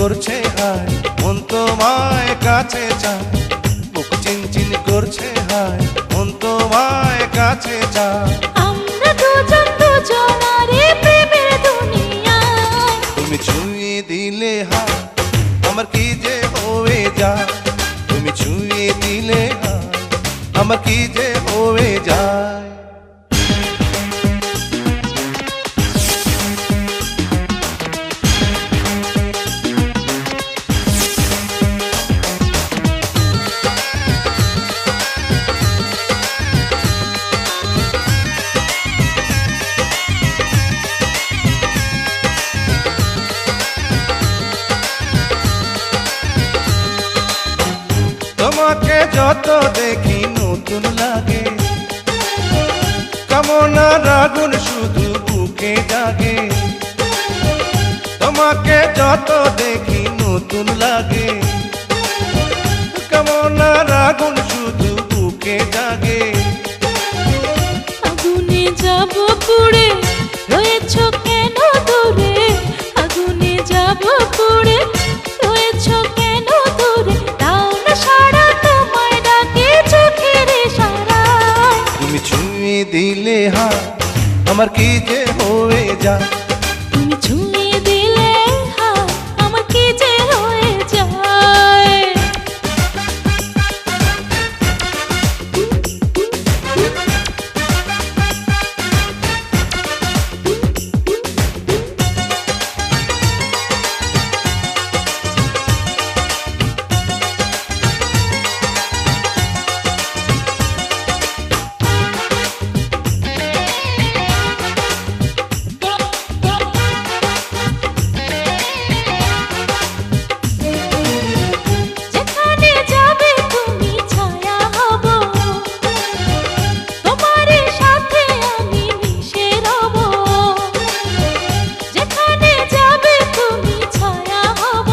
করছে হায়, মন তোমায় কাছে চায়। বুক চিনচিন করছে হায়, মন তোমায় কাছে চায়। আমরা দুজন দুজনারে প্রেমের দুনিয়ায়। তুমি ছুঁয়ে দিলে হায়, আমার কি যে হয়ে যায়। তুমি ছুঁয়ে দিলে হায়, আমার কি যে হয়ে যায়। তোমাকে যত দেখি নতুন লাগে, কামনার আগুন শুধু বুকে জাগে। তোমাকে যত দেখি নতুন লাগে, কামনার আগুন শুধু বুকে জাগে। আগুনে যাব পুড়ে, রয়েছ কেন দূরে? আগুনে যাব পুড়ে, রয়েছ কেন দূরে? দাও না সাড়া, তোমায় ডাকে চোখের ইশারায়। তুমি ছুঁয়ে দিলে হায়, আমার কি যে হয়ে যায়। তুমি ছুঁয়ে দিলে হায়, আমার কি যে হয়ে যায়। যেখানে যাবে তুমি ছায়া হব, তোমার সাথে আমি মিশে রব। যেখানে যাবে তুমি ছায়া হব,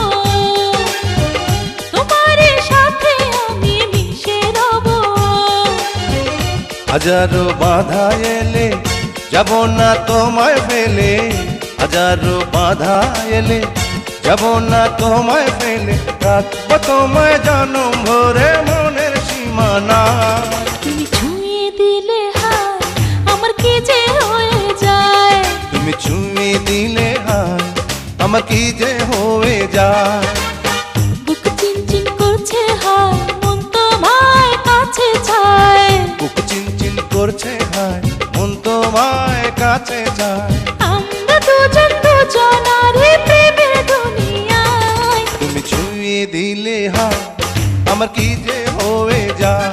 তোমার সাথে আমি মিশে রব। হাজারো বাধা এলে যাব না তোমায় ফেলে। হাজারো বাধা এলে যাব না তোমায় ফেলে। রাখবো তোমায় জনম ভরে মনের সীমানা। তুমি ছুঁয়ে দিলে হায়, আমার কি যে হয়ে যায়। তুমি ছুঁয়ে দিলে হায়, আমার কি যে হয়ে যায়। বুক চিনচিন করছে হায়, মন তোমায় কাছে চায়। বুক চিনচিন করছে হায়, মন তোমায় কাছে যায়। আমরা দুজন দুজনারে প্রেমের দুনিয়ায়। তুমি ছুঁয়ে দিলে হায়, আমার কি যে হয়ে যায়।